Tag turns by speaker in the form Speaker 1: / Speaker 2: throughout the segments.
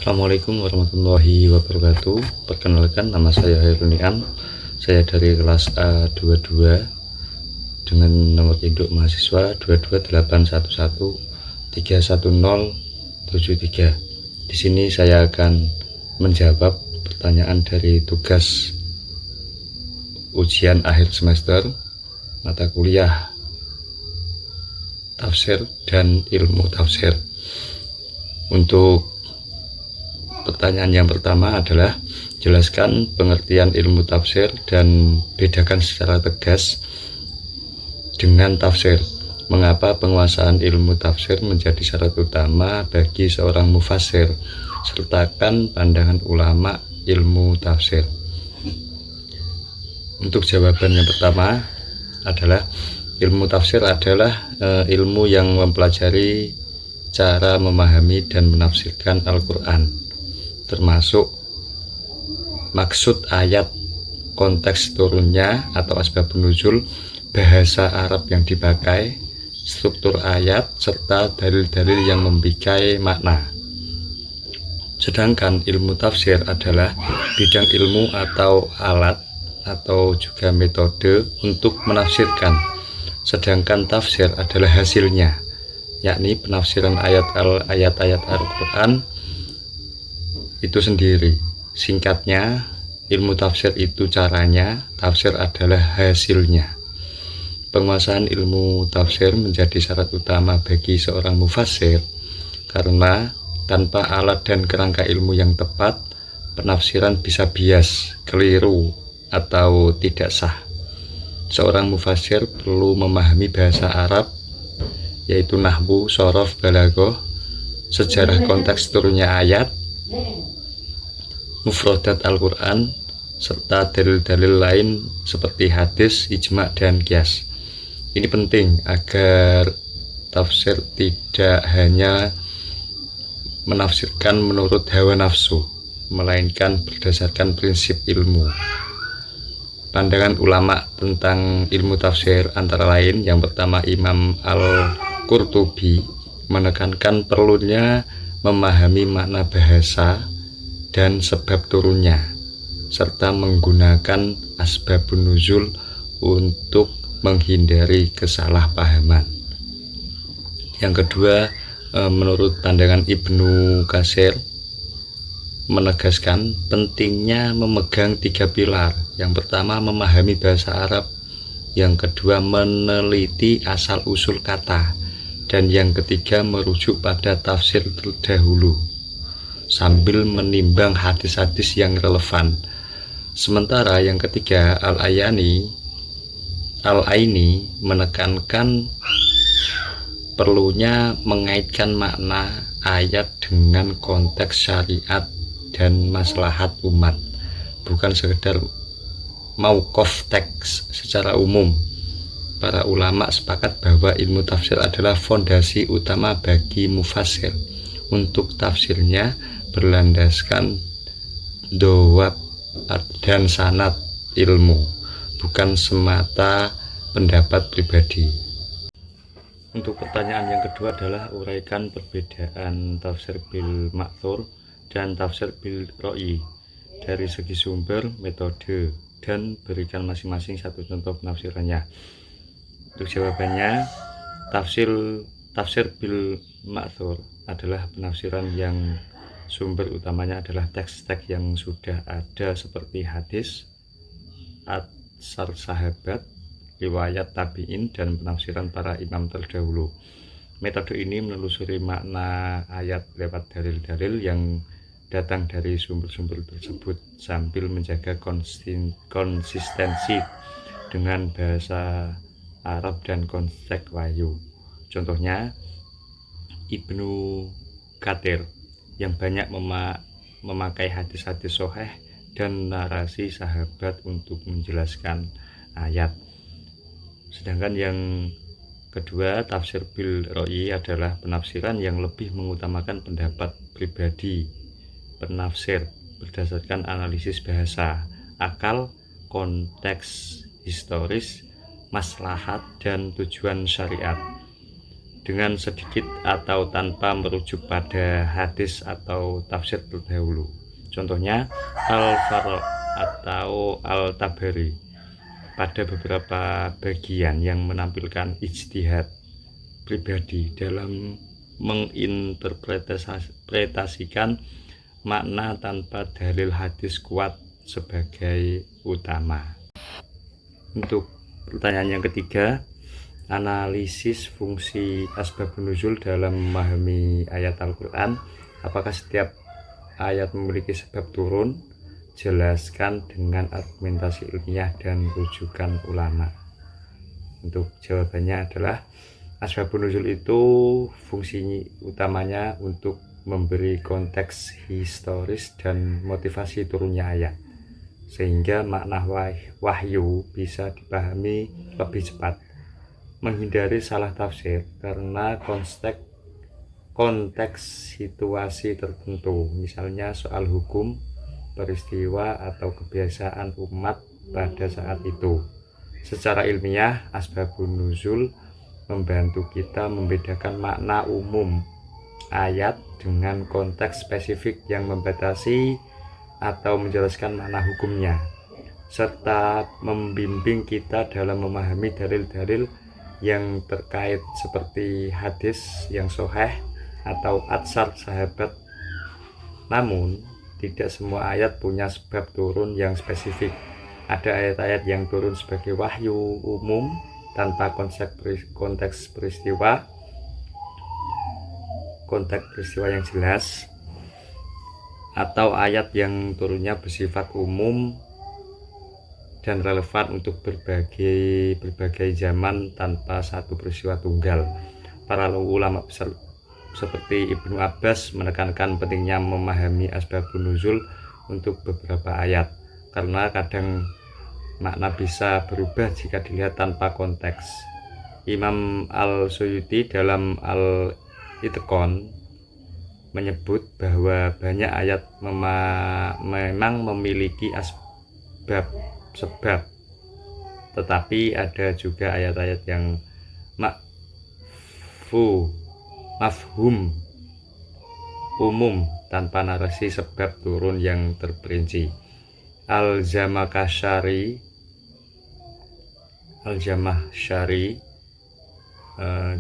Speaker 1: Assalamualaikum warahmatullahi wabarakatuh. Perkenalkan, nama saya Hairunian. Saya dari kelas A22 dengan nomor induk mahasiswa 22811311073. Di sini saya akan menjawab pertanyaan dari tugas ujian akhir semester mata kuliah tafsir dan ilmu tafsir. Untuk pertanyaan yang pertama adalah jelaskan pengertian ilmu tafsir dan bedakan secara tegas dengan tafsir. Mengapa penguasaan ilmu tafsir menjadi syarat utama bagi seorang mufassir? Sertakan pandangan ulama ilmu tafsir. Untuk jawaban yang pertama adalah ilmu tafsir adalah ilmu yang mempelajari cara memahami dan menafsirkan Al-Quran, termasuk maksud ayat, konteks turunnya atau asbabun nuzul, bahasa Arab yang dipakai, struktur ayat, serta dalil-dalil yang membikai makna. Sedangkan ilmu tafsir adalah bidang ilmu atau alat atau juga metode untuk menafsirkan. Sedangkan tafsir adalah hasilnya, yakni penafsiran ayat-ayat Al-Quran itu sendiri. Singkatnya, ilmu tafsir itu caranya, tafsir adalah hasilnya. Penguasaan ilmu tafsir menjadi syarat utama bagi seorang mufassir karena tanpa alat dan kerangka ilmu yang tepat, penafsiran bisa bias, keliru, atau tidak sah. Seorang mufassir perlu memahami bahasa Arab, yaitu nahwu, shorof, balaghah, sejarah konteks turunnya ayat, mufradat Al-Quran, serta dalil-dalil lain seperti hadis, ijma, dan qiyas. Ini penting agar tafsir tidak hanya menafsirkan menurut hawa nafsu, melainkan berdasarkan prinsip ilmu. Pandangan ulama tentang ilmu tafsir antara lain, yang pertama Imam Al-Qurtubi menekankan perlunya memahami makna bahasa dan sebab turunnya, serta menggunakan asbabun nuzul untuk menghindari kesalahpahaman. Yang kedua, menurut pandangan Ibnu Katsir menegaskan pentingnya memegang 3 pilar. Yang pertama, memahami bahasa Arab. Yang kedua, meneliti asal-usul kata. Dan yang ketiga, merujuk pada tafsir terdahulu sambil menimbang hadis-hadis yang relevan. Sementara yang ketiga, Al-Aini menekankan perlunya mengaitkan makna ayat dengan konteks syariat dan maslahat umat, bukan sekedar mauqaf teks secara umum. Para ulama sepakat bahwa ilmu tafsir adalah fondasi utama bagi mufassir. Untuk tafsirnya berlandaskan dawab dan sanad ilmu, bukan semata pendapat pribadi. Untuk pertanyaan yang kedua adalah uraikan perbedaan tafsir bil ma'thur dan tafsir bil ro'i dari segi sumber, metode, dan berikan masing-masing satu contoh penafsirannya. Untuk jawabannya, tafsir bil ma'thur adalah penafsiran yang sumber utamanya adalah teks-teks yang sudah ada seperti hadis, atsar sahabat, riwayat tabi'in, dan penafsiran para imam terdahulu. Metode ini menelusuri makna ayat lewat dalil-dalil yang datang dari sumber-sumber tersebut sambil menjaga konsistensi dengan bahasa Arab dan konteks wahyu. Contohnya Ibnu Katsir yang banyak memakai hadis-hadis sahih dan narasi sahabat untuk menjelaskan ayat. Sedangkan yang kedua, tafsir bil ro'i adalah penafsiran yang lebih mengutamakan pendapat pribadi penafsir berdasarkan analisis bahasa, akal, konteks historis, maslahat, dan tujuan syariat. dengan sedikit atau tanpa merujuk pada hadis atau tafsir terdahulu. Contohnya Al-Faroq atau Al-Tabari pada beberapa bagian yang menampilkan ijtihad pribadi dalam menginterpretasikan makna tanpa dalil hadis kuat sebagai utama. Untuk pertanyaan yang ketiga, analisis fungsi asbabun nuzul dalam memahami ayat Al-Quran. Apakah setiap ayat memiliki sebab turun? Jelaskan dengan argumentasi ilmiah dan rujukan ulama. Untuk jawabannya adalah asbabun nuzul itu fungsi utamanya untuk memberi konteks historis dan motivasi turunnya ayat, sehingga makna wahyu bisa dipahami lebih cepat, menghindari salah tafsir karena konteks situasi tertentu, misalnya soal hukum, peristiwa, atau kebiasaan umat pada saat itu. Secara ilmiah, asbabun nuzul membantu kita membedakan makna umum ayat dengan konteks spesifik yang membatasi atau menjelaskan makna hukumnya, serta membimbing kita dalam memahami dalil-dalil yang terkait seperti hadis yang sahih atau atsar sahabat. Namun, tidak semua ayat punya sebab turun yang spesifik. Ada ayat-ayat yang turun sebagai wahyu umum tanpa konteks peristiwa yang jelas, atau ayat yang turunnya bersifat umum dan relevan untuk berbagai zaman tanpa satu peristiwa tunggal. Para ulama besar seperti Ibnu Abbas menekankan pentingnya memahami asbabun nuzul untuk beberapa ayat, karena kadang makna bisa berubah jika dilihat tanpa konteks. Imam Al-Suyuti dalam Al-Itqan menyebut bahwa banyak ayat memang memiliki sebab, tetapi ada juga ayat-ayat yang mafhum umum tanpa narasi sebab turun yang terperinci. Al-Zamakhsyari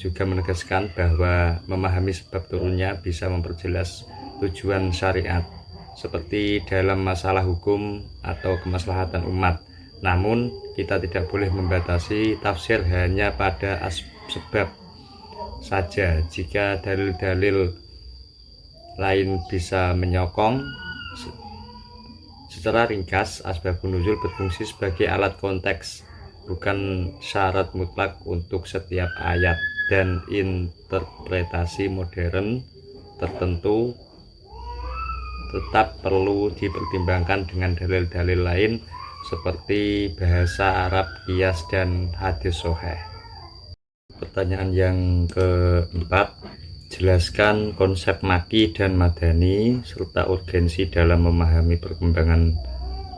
Speaker 1: juga menegaskan bahwa memahami sebab turunnya bisa memperjelas tujuan syariat, seperti dalam masalah hukum atau kemaslahatan umat. Namun, kita tidak boleh membatasi tafsir hanya pada sebab saja. Jika dalil-dalil lain bisa menyokong. Secara ringkas, asbabun nuzul berfungsi sebagai alat konteks, bukan syarat mutlak untuk setiap ayat, dan interpretasi modern tertentu tetap perlu dipertimbangkan dengan dalil-dalil lain seperti bahasa Arab, qiyas, dan hadis sahih. Pertanyaan yang keempat, jelaskan konsep maki dan madani serta urgensi dalam memahami perkembangan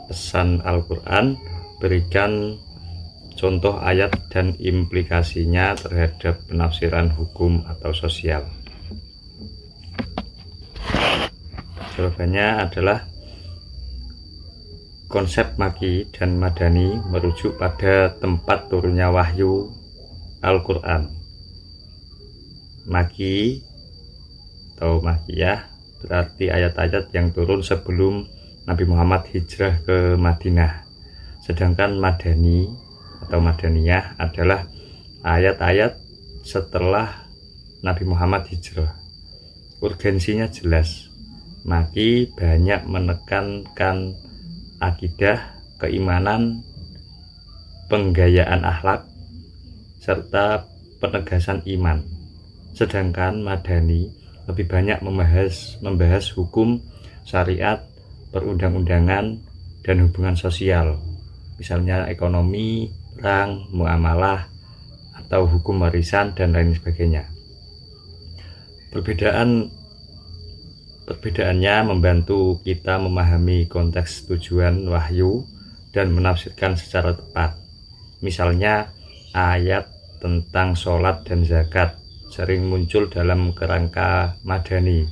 Speaker 1: pesan Al-Quran. Berikan contoh ayat dan implikasinya terhadap penafsiran hukum atau sosial. Jawabannya adalah konsep maki dan madani merujuk pada tempat turunnya wahyu Al-Quran. Maki atau makiyah berarti ayat-ayat yang turun sebelum Nabi Muhammad hijrah ke Madinah. Sedangkan madani atau madaniyah adalah ayat-ayat setelah Nabi Muhammad hijrah. Urgensinya jelas. Maki banyak menekankan akidah, keimanan, penggayaan akhlak, serta penegasan iman. Sedangkan madani lebih banyak membahas hukum, syariat, perundang-undangan, dan hubungan sosial, misalnya ekonomi, perang, muamalah, atau hukum warisan, dan lain sebagainya. Perbedaannya membantu kita memahami konteks tujuan wahyu dan menafsirkan secara tepat. Misalnya ayat tentang sholat dan zakat sering muncul dalam kerangka madani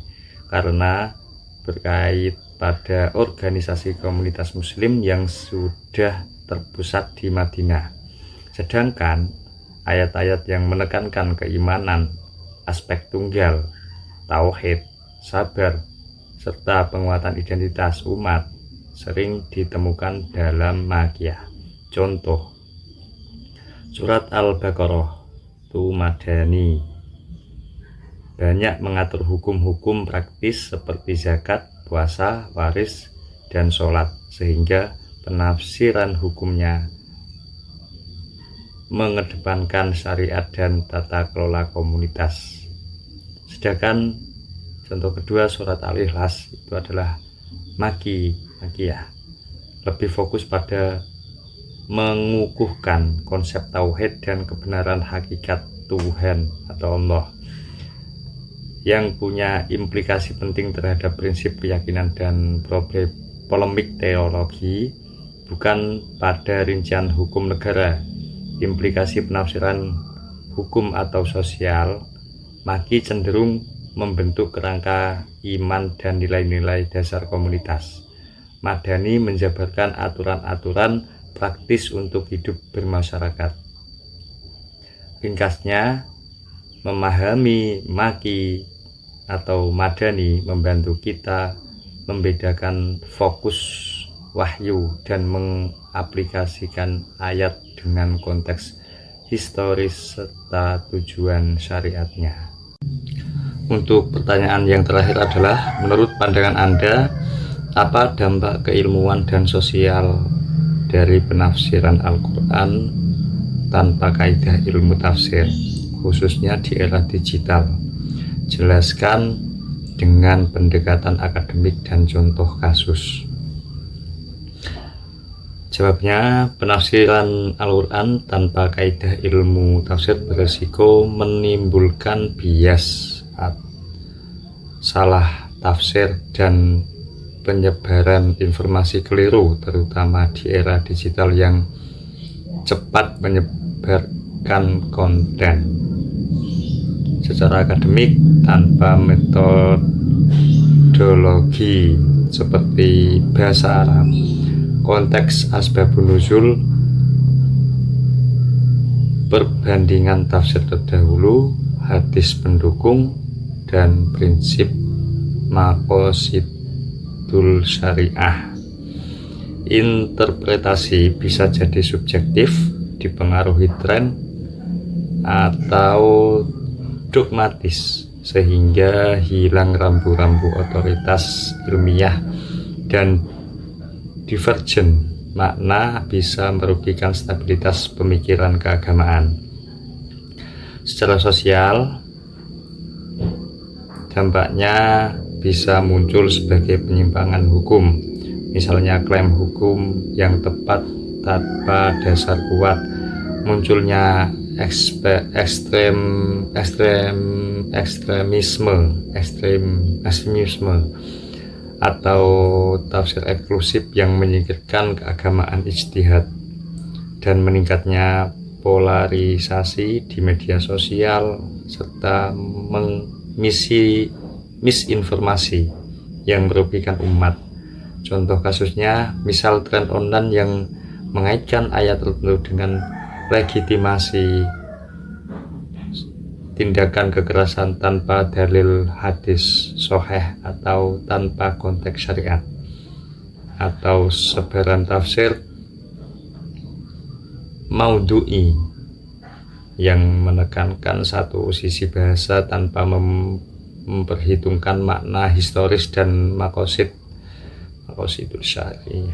Speaker 1: karena berkait pada organisasi komunitas muslim yang sudah terpusat di Madinah. Sedangkan ayat-ayat yang menekankan keimanan, aspek tunggal, tauhid, sabar, serta penguatan identitas umat sering ditemukan dalam Makkiyah. Contoh, surat Al-Baqarah itu madani, banyak mengatur hukum-hukum praktis seperti zakat, puasa, waris, dan sholat, sehingga penafsiran hukumnya mengedepankan syariat dan tata kelola komunitas. Sedangkan contoh kedua surat Al-Ikhlas itu adalah Makkiyah, lebih fokus pada mengukuhkan konsep tauhid dan kebenaran hakikat Tuhan atau Allah, yang punya implikasi penting terhadap prinsip keyakinan dan polemik teologi, bukan pada rincian hukum negara, implikasi penafsiran hukum atau sosial. Makki cenderung membentuk kerangka iman dan nilai-nilai dasar komunitas. Madani menjabarkan aturan-aturan praktis untuk hidup bermasyarakat. Ringkasnya, memahami Makki atau madani membantu kita membedakan fokus wahyu dan mengaplikasikan ayat dengan konteks historis serta tujuan syariatnya. Untuk pertanyaan yang terakhir adalah, menurut pandangan Anda, apa dampak keilmuan dan sosial dari penafsiran Al-Quran tanpa kaidah ilmu tafsir, khususnya di era digital? Jelaskan dengan pendekatan akademik dan contoh kasus. Jawabnya, penafsiran Al-Quran tanpa kaidah ilmu tafsir beresiko menimbulkan bias, salah tafsir, dan penyebaran informasi keliru, terutama di era digital yang cepat menyebarkan konten. Secara akademik, tanpa metodologi seperti bahasa Arab, konteks asbabun nuzul, perbandingan tafsir terdahulu, hadis pendukung, dan prinsip maqasidul syariah. Interpretasi bisa jadi subjektif, dipengaruhi tren, atau dogmatis, sehingga hilang rambu-rambu otoritas ilmiah, dan divergen makna bisa merugikan stabilitas pemikiran keagamaan. Secara sosial, dampaknya bisa muncul sebagai penyimpangan hukum, misalnya klaim hukum yang tepat tanpa dasar kuat, munculnya ekstremisme atau tafsir eksklusif yang menyingkirkan keagamaan ijtihad, dan meningkatnya polarisasi di media sosial serta misinformasi yang merugikan umat. Contoh kasusnya, misal tren online yang mengaitkan ayat tertentu dengan legitimasi tindakan kekerasan tanpa dalil hadis sahih atau tanpa konteks syariat, atau sebaran tafsir maudhu'i yang menekankan satu sisi bahasa tanpa memperhitungkan makna historis dan maqasidul syar'i.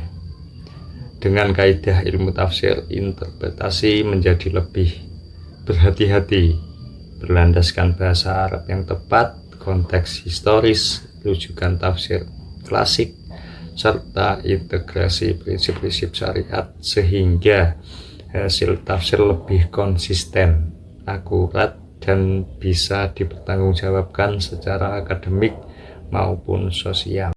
Speaker 1: Dengan kaidah ilmu tafsir, interpretasi menjadi lebih berhati-hati, berlandaskan bahasa Arab yang tepat, konteks historis, rujukan tafsir klasik, serta integrasi prinsip-prinsip syariat, sehingga hasil tafsir lebih konsisten, akurat, dan bisa dipertanggungjawabkan secara akademik maupun sosial.